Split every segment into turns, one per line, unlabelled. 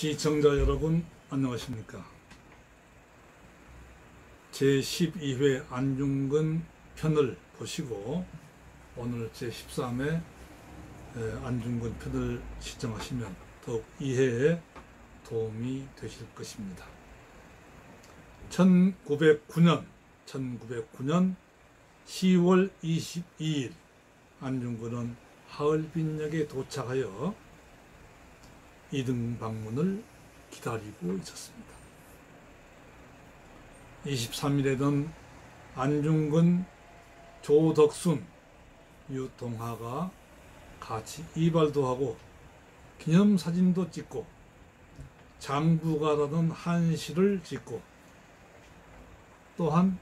시청자 여러분 안녕하십니까. 제12회 안중근 편을 보시고 오늘 제13회 안중근 편을 시청하시면 더욱 이해에 도움이 되실 것입니다. 1909년 10월 22일 안중근은 하얼빈역에 도착하여 이등 방문을 기다리고 있었습니다. 23일에는 안중근, 조덕순, 유동하가 같이 이발도 하고 기념사진도 찍고 장부가라는 한시를 짓고 또한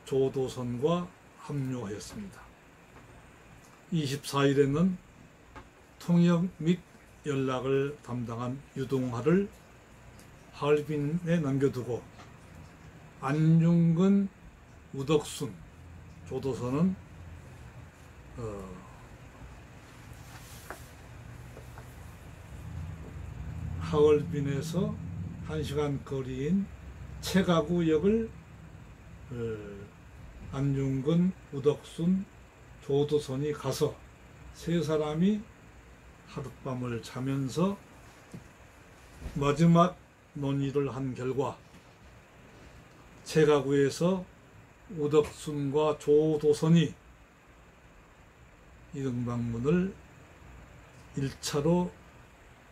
조도선과 합류하였습니다. 24일에는 통역 및 연락을 담당한 유동하를 하얼빈에 남겨두고 안중근, 우덕순, 조도선은 하얼빈에서 1시간 거리인 채가구역을 안중근, 우덕순, 조도선이 가서 세 사람이 하룻밤을 자면서 마지막 논의를 한 결과 채가구에서 우덕순과 조도선이 이등방문을 1차로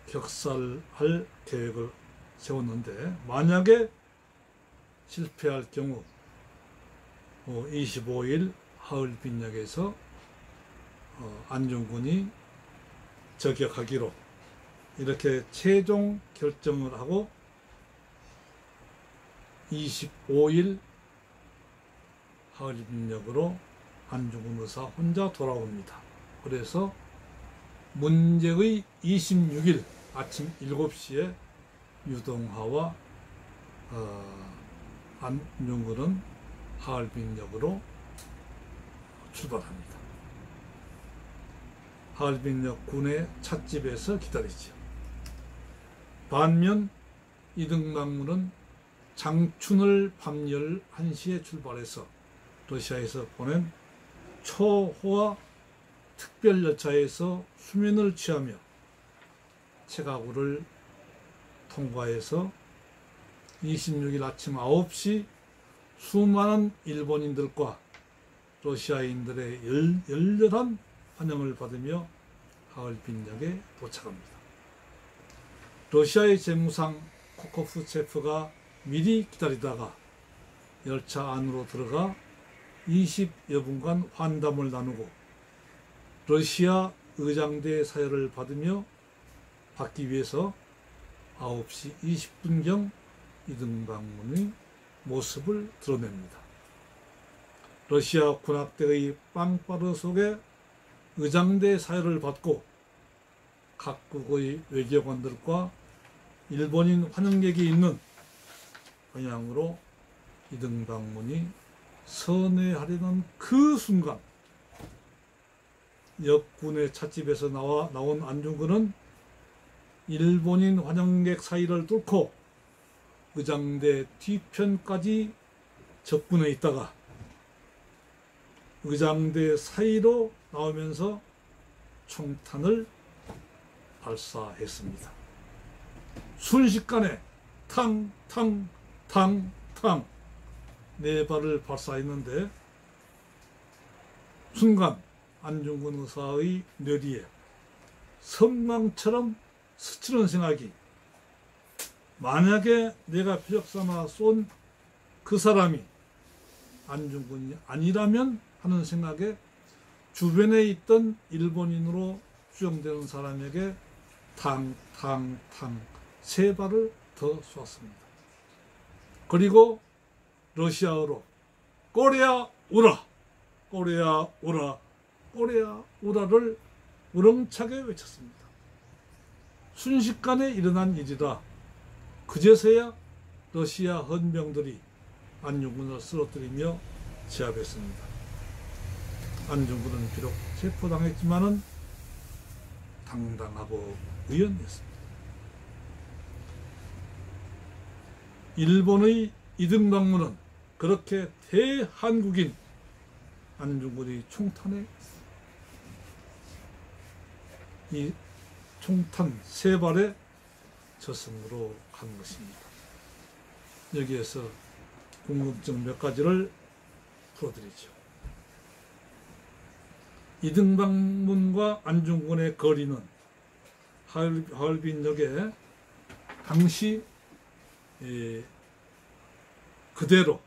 격살할 계획을 세웠는데 만약에 실패할 경우 25일 하얼빈역에서 안중근이 저격하기로 이렇게 최종 결정을 하고 25일 하얼빈역으로 안중근 의사 혼자 돌아옵니다. 그래서 문제의 26일 아침 7시에 유동하와 안중근은 하얼빈역으로 출발합니다. 하얼빈역 군의 찻집에서 기다리죠. 반면 이등방문은 장춘을 밤 11시에 출발해서 러시아에서 보낸 초호화 특별열차에서 수면을 취하며 채가구를 통과해서 26일 아침 9시 수많은 일본인들과 러시아인들의 열렬한 환영을 받으며 하얼빈역에 도착합니다. 러시아의 재무상 코코프체프가 미리 기다리다가 열차 안으로 들어가 20여 분간 환담을 나누고 러시아 의장대 사열을 받기 위해서 9시 20분경 이등방문의 모습을 드러냅니다. 러시아 군악대의 빵빠르 속에 의장대 사열을 받고 각국의 외교관들과 일본인 환영객이 있는 방향으로 이등방문이 선회하려는 그 순간 역군의 찻집에서 나온 안중근은 일본인 환영객 사이를 뚫고 의장대 뒤편까지 접근해 있다가 의장대 사이로 나오면서 총탄을 발사했습니다. 순식간에 탕탕탕탕 4발을 발사했는데 순간 안중근 의사의 뇌리에 선망처럼 스치는 생각이 만약에 내가 표적삼아 쏜 그 사람이 안중근이 아니라면 하는 생각에 주변에 있던 일본인으로 추정되는 사람에게 탕탕탕 3발을 더 쏘았습니다. 그리고 러시아어로 꼬레아 우라, 꼬레아 우라, 꼬레아 우라를 우렁차게 외쳤습니다. 순식간에 일어난 일이라 그제서야 러시아 헌병들이 안중근을 쓰러뜨리며 제압했습니다. 안중근은 비록 체포당했지만은 당당하고 의연했습니다. 일본의 이등방문은 그렇게 대한국인 안중근의 총탄에 이 총탄 3발의 저승으로 간 것입니다. 여기에서 궁금증 몇 가지를 풀어드리죠. 이등방문과 안중근의 거리는 하얼빈역에 당시 그대로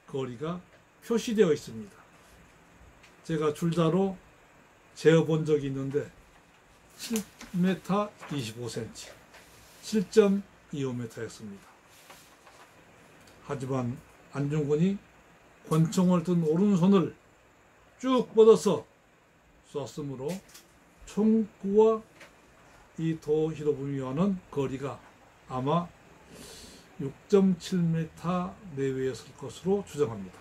거리가 표시되어 있습니다. 제가 줄자로 재어본 적이 있는데 7m 25cm, 7.25m였습니다. 하지만 안중근이 권총을 든 오른손을 쭉 뻗어서 쐈으므로 총구와 이 도히로부미와는 거리가 아마 6.7m 내외였을 것으로 추정합니다.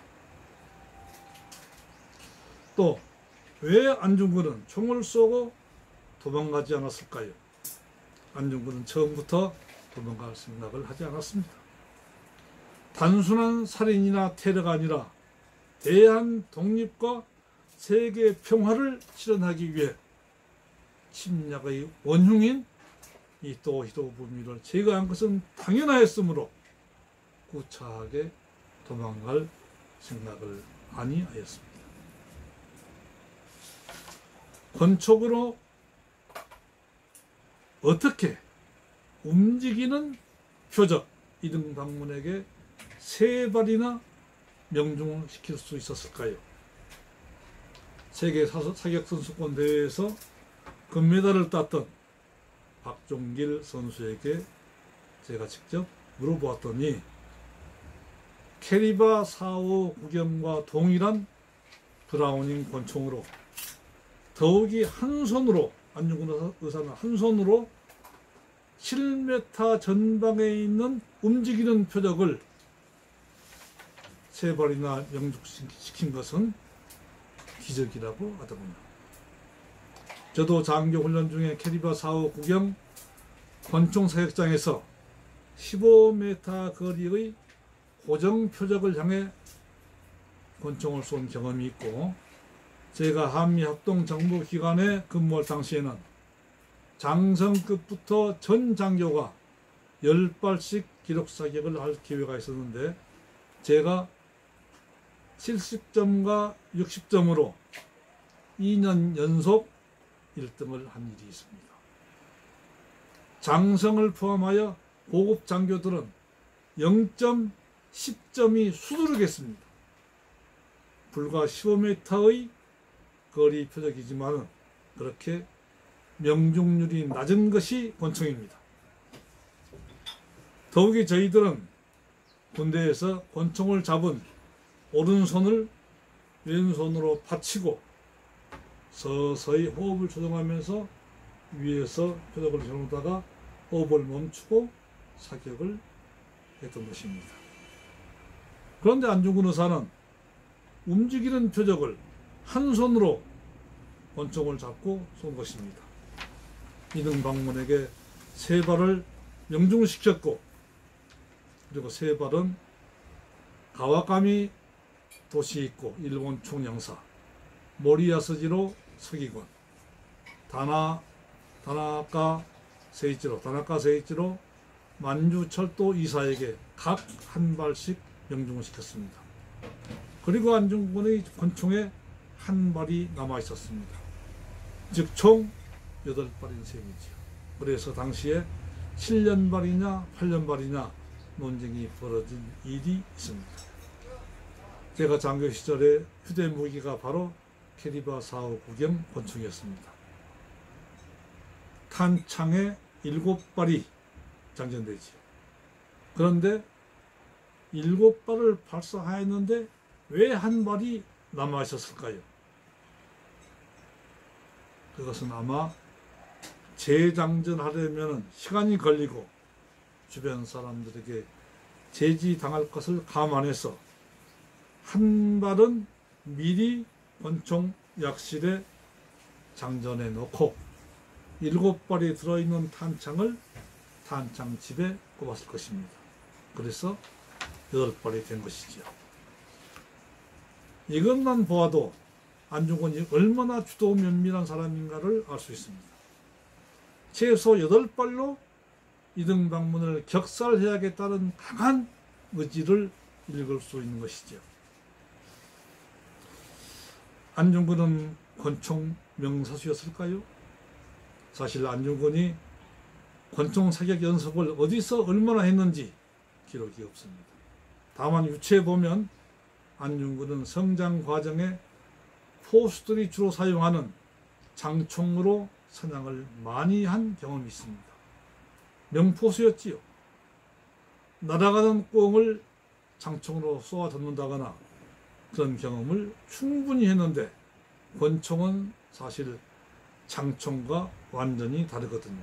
또 왜 안중근은 총을 쏘고 도망가지 않았을까요? 안중근은 처음부터 도망갈 생각을 하지 않았습니다. 단순한 살인이나 테러가 아니라 대한 독립과 세계 평화를 실현하기 위해 침략의 원흉인 이 도히로부미를 제거한 것은 당연하였으므로 구차하게 도망갈 생각을 아니하였습니다. 권총으로 어떻게 움직이는 표적 이등방문에게 3발이나 명중을 시킬 수 있었을까요? 세계 사격선수권 대회에서 금메달을 땄던 박종길 선수에게 제가 직접 물어보았더니 캐리바 4.5 구경과 동일한 브라우닝 권총으로 더욱이 한 손으로 안중근 의사는 한 손으로 7m 전방에 있는 움직이는 표적을 3발이나 명중시킨 것은 기적이라고 하더군요. 저도 장교 훈련 중에 캐리바 4.5 구경 권총 사격장에서 15m 거리의 고정 표적을 향해 권총을 쏜 경험이 있고, 제가 한미합동 정부 기관에 근무할 당시에는 장성급부터 전 장교가 10발씩 기록 사격을 할 기회가 있었는데 제가 70점과 60점으로 2년 연속 1등을 한 일이 있습니다. 장성을 포함하여 고급 장교들은 0점, 10점이 수두룩했습니다. 불과 15m의 거리 표적이지만 그렇게 명중률이 낮은 것이 권총입니다. 더욱이 저희들은 군대에서 권총을 잡은 오른손을 왼손으로 받치고 서서히 호흡을 조정하면서 위에서 표적을 세우다가 호흡을 멈추고 사격을 했던 것입니다. 그런데 안중근 의사는 움직이는 표적을 한 손으로 권총을 잡고 쏜 것입니다. 이등방문에게 3발을 명중시켰고, 그리고 3발은 가와가미 도시에 있고 일본 총영사 모리야스지로 서기관 다나카 세이치로 만주철도 이사에게 각 한 발씩 명중을 시켰습니다. 그리고 안중근의 권총에 한 발이 남아 있었습니다. 즉 총 8발인 셈이지요. 그래서 당시에 7년발이냐 8년발이냐 논쟁이 벌어진 일이 있습니다. 제가 장교 시절에 휴대 무기가 바로 캐리바 4.5 구경 권총이었습니다. 탄창에 7발이 장전되지요. 그런데 7발을 발사하였는데 왜 한 발이 남아 있었을까요? 그것은 아마 재장전하려면 시간이 걸리고 주변 사람들에게 제지당할 것을 감안해서 한 발은 미리 권총 약실에 장전해 놓고 7발이 들어있는 탄창을 탄창집에 꼽았을 것입니다. 그래서 8발이 된 것이지요. 이것만 보아도 안중근이 얼마나 주도 면밀한 사람인가를 알 수 있습니다. 최소 8발로 이등방문을 격살해야겠다는 강한 의지를 읽을 수 있는 것이죠. 안중근은 권총 명사수였을까요? 사실 안중근이 권총 사격 연습을 어디서 얼마나 했는지 기록이 없습니다. 다만 유추해 보면 안중근은 성장 과정에 포수들이 주로 사용하는 장총으로 사냥을 많이 한 경험이 있습니다. 명포수였지요. 날아가는 꿩을 장총으로 쏘아 덮는다거나 그런 경험을 충분히 했는데 권총은 사실 장총과 완전히 다르거든요.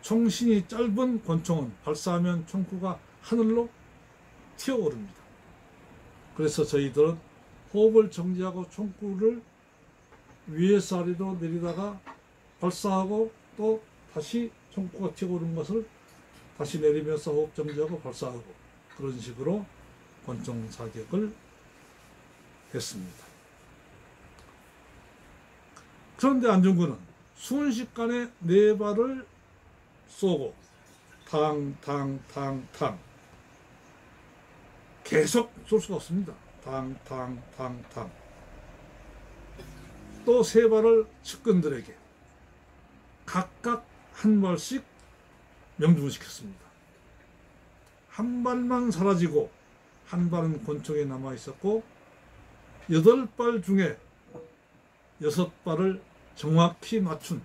총신이 짧은 권총은 발사하면 총구가 하늘로 튀어오릅니다. 그래서 저희들은 호흡을 정지하고 총구를 위에서 아래로 내리다가 발사하고 또 다시 총구가 튀어오른 것을 다시 내리면서 호흡 정지하고 발사하고 그런 식으로 권총 사격을 했습니다. 그런데 안중근은 순식간에 4발을 쏘고 탕탕탕탕 계속 쏠 수가 없습니다. 탕탕탕탕 또 3발을 측근들에게 각각 한 발씩 명중을 시켰습니다. 한 발만 사라지고 한 발은 권총에 남아 있었고 8발 중에 6발을 정확히 맞춘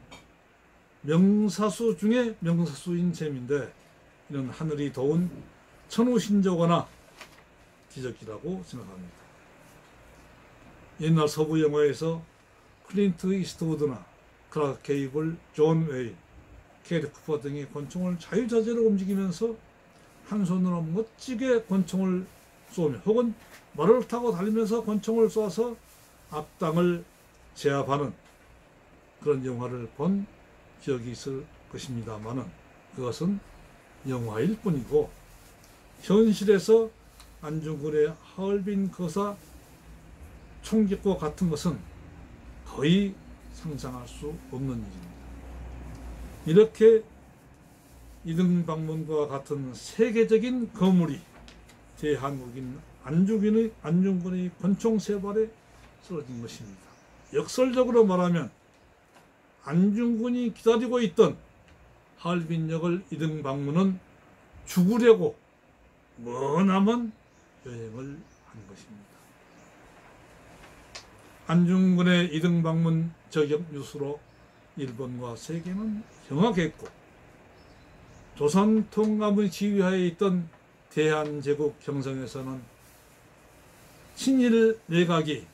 명사수 중에 명사수인 셈인데 이는 하늘이 도운 천우신조거나 기적이라고 생각합니다. 옛날 서부 영화에서 클린트 이스트우드나 크라크 케이블, 존 웨인, 케리 쿠퍼 등이 권총을 자유자재로 움직이면서 한 손으로 멋지게 권총을 쏘며 혹은 말을 타고 달리면서 권총을 쏘아서 악당을 제압하는 그런 영화를 본 기억이 있을 것입니다만은 그것은 영화일 뿐이고 현실에서 안중근의 하얼빈 거사 총격과 같은 것은 거의 상상할 수 없는 일입니다. 이렇게 이등방문과 같은 세계적인 거물이 대한국인 안중근의 권총 3발에 쓰러진 것입니다. 역설적으로 말하면 안중근이 기다리고 있던 하얼빈역을 이등방문은 죽으려고 머나먼 여행을 한 것입니다. 안중근의 이등방문 저격 뉴스로 일본과 세계는 경악했고 조선 통감의 지휘하에 있던 대한제국 형성에서는 친일 내각이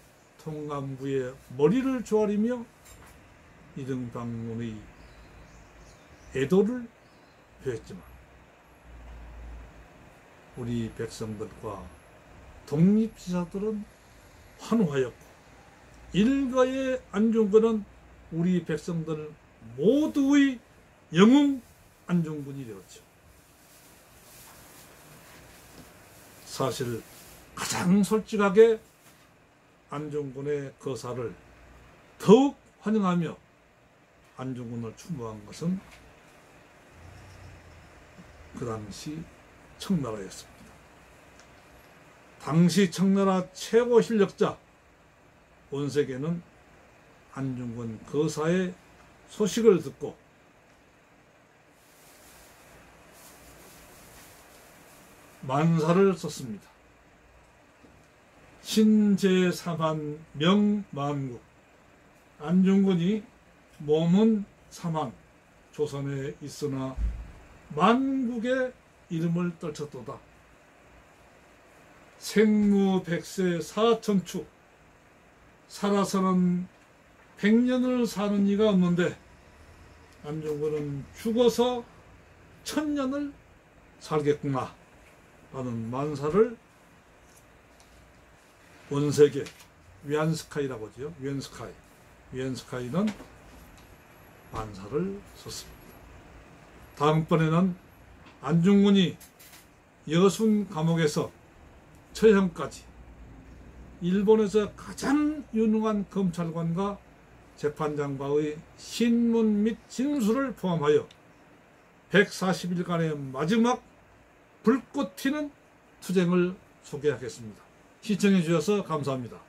통감부의 머리를 조아리며 이등방문의 애도를 표했지만 우리 백성들과 독립지사들은 환호하였고 일가의 안중근은 우리 백성들 모두의 영웅 안중근이 되었죠. 사실 가장 솔직하게 안중근의 거사를 더욱 환영하며 안중근을 추모한 것은 그 당시 청나라였습니다. 당시 청나라 최고 실력자 원색에는 안중근 거사의 소식을 듣고 만사를 썼습니다. 신제3한 명만국 안중근이 몸은 삼한 조선에 있으나 만국의 이름을 떨쳤도다. 생무백세 사천추 살아서는 100년을 사는 이가 없는데 안중근은 죽어서 1000년을 살겠구나 라는 만사를 원세계 위안스카이라고 하죠. 위안스카이는 만사를 썼습니다. 다음번에는 안중근이 여순 감옥에서 처형까지 일본에서 가장 유능한 검찰관과 재판장과의 신문 및 진술을 포함하여 140일간의 마지막 불꽃 튀는 투쟁을 소개하겠습니다. 시청해 주셔서 감사합니다.